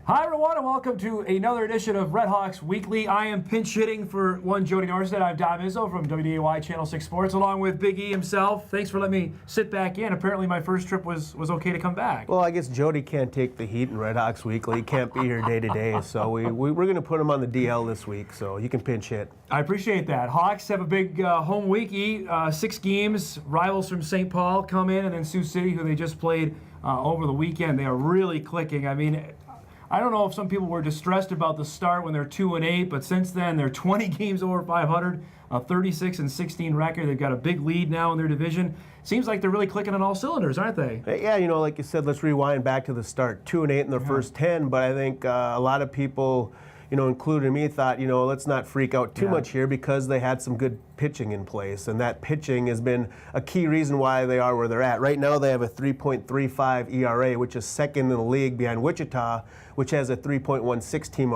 Hi everyone and welcome to another edition of RedHawks Weekly. I am pinch hitting for one Jody Norstead. I'm Dom Izzo from WDAY Channel 6 Sports along with Big E himself. Thanks for letting me sit back in. Apparently my first trip was okay to come back. Well, I guess Jody can't take the heat in RedHawks Weekly. He can't be here day to day, so we're going to put him on the DL this week, so you can pinch hit. I appreciate that. Hawks have a big home week. 6 games. Rivals from St. Paul come in, and then Sioux City, who they just played over the weekend. They are really clicking. I mean, I don't know if some people were distressed about the start when they're 2-8, but since then they're 20 games over 500, a 36-16 record. They've got a big lead now in their division. Seems like they're really clicking on all cylinders, aren't they? Yeah, like you said, let's rewind back to the start. 2-8 in their first 10, but I think a lot of people, including me, thought, let's not freak out too much here because they had some good pitching in place, and that pitching has been a key reason why they are where they're at. Right now they have a 3.35 ERA, which is second in the league behind Wichita, which has a 3.16 team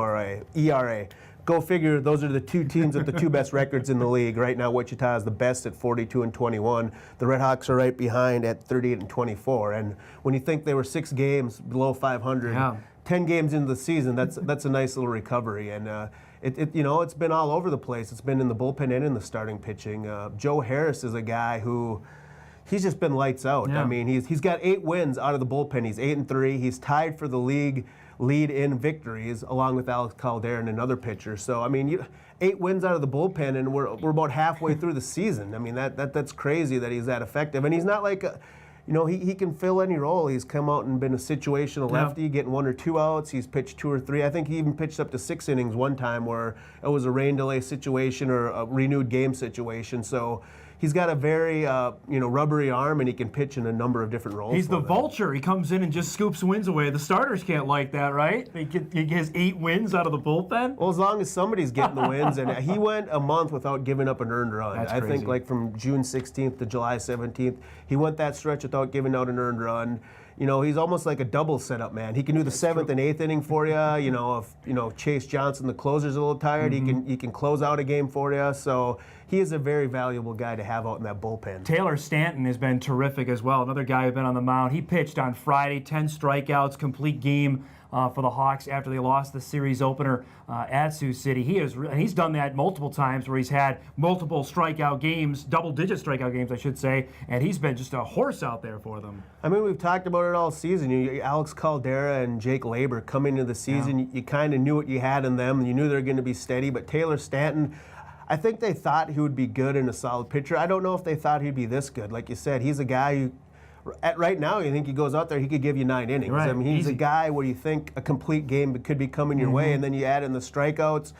ERA. Go figure, those are the two teams with the two best records in the league. Right now Wichita is the best at 42-21. The RedHawks are right behind at 38-24, and when you think they were 6 games below 500, 10 games into the season, that's a nice little recovery, and it's been all over the place. It's been in the bullpen and in the starting pitching. Joe Harris is a guy who he's just been lights out. Yeah. I mean, he's got 8 wins out of the bullpen. He's 8-3. He's tied for the league lead in victories along with Alex Calderon, another pitcher. So I mean, 8 wins out of the bullpen, and we're about halfway through the season. I mean, that's crazy that he's that effective, and he's not like he can fill any role. He's come out and been a situational lefty, getting 1 or 2 outs. He's pitched 2 or 3. I think he even pitched up to 6 innings one time where it was a rain delay situation or a renewed game situation. So he's got a very rubbery arm, and he can pitch in a number of different roles. He's the vulture. He comes in and just scoops wins away. The starters can't like that, right? He gets 8 wins out of the bullpen. Well, as long as somebody's getting the wins, and he went a month without giving up an earned run. That's I crazy. think like from June 16th to July 17th, he went that stretch without giving out an earned run. He's almost like a double setup man. He can do the 7th and 8th inning for you. If Chase Johnson, the closer's a little tired, he can close out a game for you. So he is a very valuable guy to have out in that bullpen. Taylor Stanton has been terrific as well. Another guy who's been on the mound. He pitched on Friday, 10 strikeouts, complete game for the Hawks after they lost the series opener at Sioux City. He's done that multiple times where he's had multiple strikeout games, double-digit strikeout games, I should say, and he's been just a horse out there for them. I mean, we've talked about it all season. Alex Caldera and Jake Labor coming into the season, you kind of knew what you had in them. You knew they were going to be steady, but Taylor Stanton, I think they thought he would be good and a solid pitcher. I don't know if they thought he'd be this good. Like you said, he's a guy who, right now, you think he goes out there, he could give you 9 innings. Right. I mean, he's a guy where you think a complete game could be coming your way, and then you add in the strikeouts.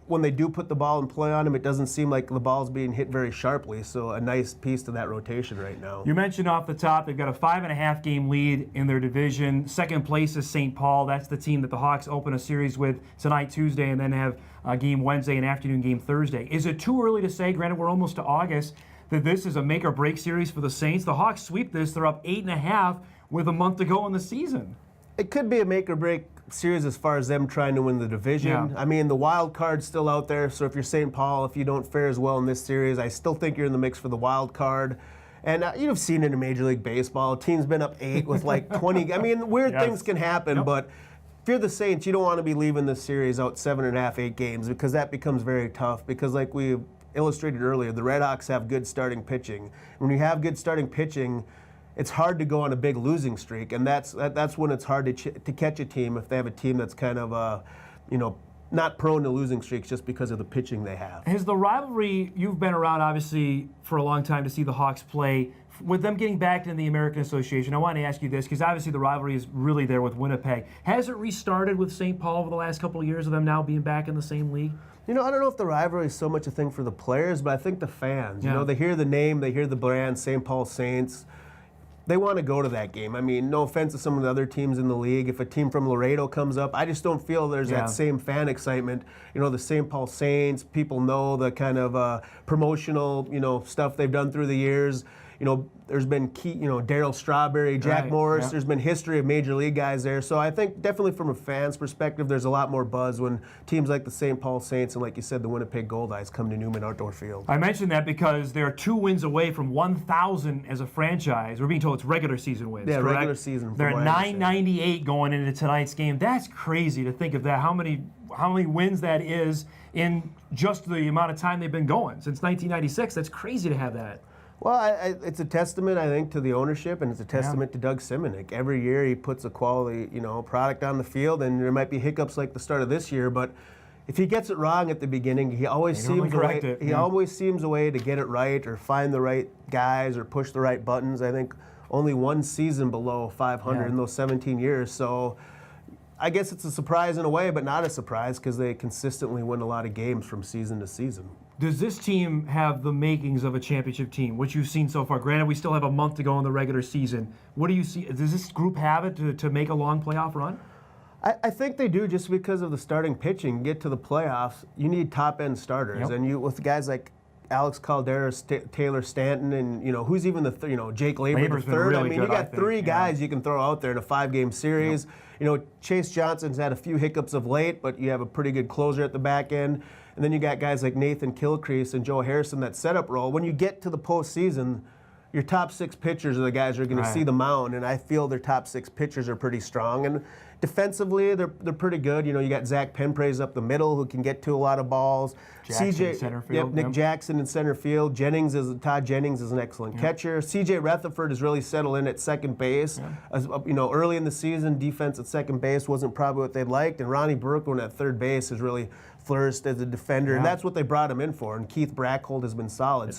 When they do put the ball in play on him, it doesn't seem like the ball's being hit very sharply. So a nice piece to that rotation right now. You mentioned off the top, they've got a 5.5 game lead in their division. Second place is St. Paul. That's the team that the Hawks open a series with tonight, Tuesday, and then have a game Wednesday and afternoon game Thursday. Is it too early to say, granted we're almost to August, that this is a make or break series for the Saints? The Hawks sweep this. They're up 8.5 with a month to go in the season. It could be a make or break series as far as them trying to win the division. Yeah. I mean, the wild card's still out there, so if you're St. Paul, if you don't fare as well in this series, I still think you're in the mix for the wild card. And you've seen it in Major League Baseball. A team's been up 8 with like 20. I mean, weird things can happen, but if you're the Saints, you don't want to be leaving this series out 7.5, 8 games, because that becomes very tough. Because like we illustrated earlier, the RedHawks have good starting pitching. When you have good starting pitching, it's hard to go on a big losing streak, and that's when it's hard to catch a team if they have a team that's kind of not prone to losing streaks just because of the pitching they have. Has the rivalry, you've been around obviously for a long time to see the Hawks play, with them getting back into the American Association, I want to ask you this, because obviously the rivalry is really there with Winnipeg. Has it restarted with St. Paul over the last couple of years of them now being back in the same league? I don't know if the rivalry is so much a thing for the players, but I think the fans, they hear the name, they hear the brand, St. Paul Saints. They want to go to that game. I mean, no offense to some of the other teams in the league. If a team from Laredo comes up, I just don't feel there's that same fan excitement. The St. Paul Saints, people know the kind of promotional, stuff they've done through the years. there's been key, Darryl Strawberry, Jack Right, Morris. yeah. There's been history of major league guys there. So I think definitely from a fan's perspective, there's a lot more buzz when teams like the St. Paul Saints and, like you said, the Winnipeg Goldeyes come to Newman Outdoor Field. I mentioned that because they're 2 wins away from 1,000 as a franchise. We're being told it's regular season wins. Yeah, correct? regular season, from They're what I at understand. 998 going into tonight's game. That's crazy to think of that. How many wins that is in just the amount of time they've been going since 1996. That's crazy to have that. Well, it's a testament, I think, to the ownership, and it's a testament to Doug Simonik. Every year he puts a quality, product on the field, and there might be hiccups like the start of this year, but if he gets it wrong at the beginning, he always seems a way to get it right or find the right guys or push the right buttons. I think only one season below 500 in those 17 years, so I guess it's a surprise in a way, but not a surprise because they consistently win a lot of games from season to season. Does this team have the makings of a championship team, what you've seen so far? Granted, we still have a month to go in the regular season. What do you see? Does this group have it to make a long playoff run? I think they do, just because of the starting pitching. Get to the playoffs, you need top-end starters. Yep. And with guys like Alex Caldera, Taylor Stanton, and who's even the Jake Labor the third. Really you got 3 guys you can throw out there in a 5-game series. Yep. Chase Johnson's had a few hiccups of late, but you have a pretty good closer at the back end. And then you got guys like Nathan Kilcrease and Joe Harrison that setup role. When you get to the postseason, your top 6 pitchers are the guys who are going to see the mound, and I feel their top 6 pitchers are pretty strong. And defensively, they're pretty good. You got Zach Penpraise up the middle who can get to a lot of balls. Jackson in center field. Nick Jackson in center field. Todd Jennings is an excellent catcher. CJ Rutherford has really settled in at second base. As, early in the season, defense at second base wasn't probably what they'd liked, and Ronnie Berkman at third base has really flourished as a defender, and that's what they brought him in for. And Keith Brackhold has been solid.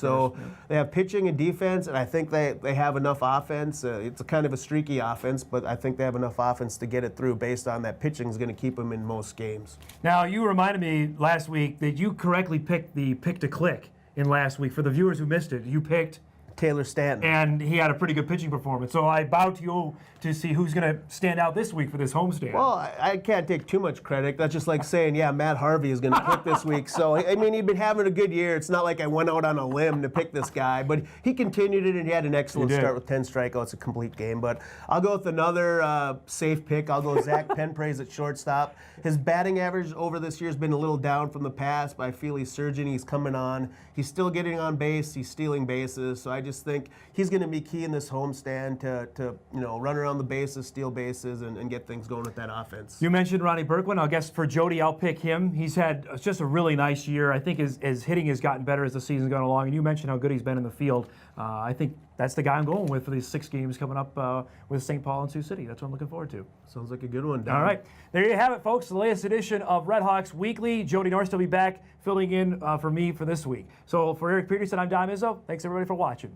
They have pitching and defense, and I think they have enough offense. It's a kind of a streaky offense, but I think they have enough offense to get it through based on that pitching is going to keep them in most games. Now, you reminded me last week that you correctly picked the pick to click in last week. For the viewers who missed it, you picked Taylor Stanton. And he had a pretty good pitching performance. So I bow to you to see who's going to stand out this week for this homestand. Well, I can't take too much credit. That's just like saying, Matt Harvey is going to pick this week. So, he'd been having a good year. It's not like I went out on a limb to pick this guy. But he continued it, and he had an excellent start with 10 strikeouts, a complete game. But I'll go with another safe pick. I'll go Zach Penpraise at shortstop. His batting average over this year has been a little down from the past, but I feel he's surging. He's coming on. He's still getting on base. He's stealing bases. So I just think he's going to be key in this homestand to run around the bases, steal bases, and get things going with that offense. You mentioned Ronnie Berkman. I guess for Jody, I'll pick him. He's had just a really nice year. I think his hitting has gotten better as the season's gone along. And you mentioned how good he's been in the field. I think that's the guy I'm going with for these 6 games coming up with St. Paul and Sioux City. That's what I'm looking forward to. Sounds like a good one, Don. All right. There you have it, folks. The latest edition of RedHawks Weekly. Jody Norris will be back filling in for me for this week. So for Eric Peterson, I'm Don Izzo. Thanks, everybody, for watching.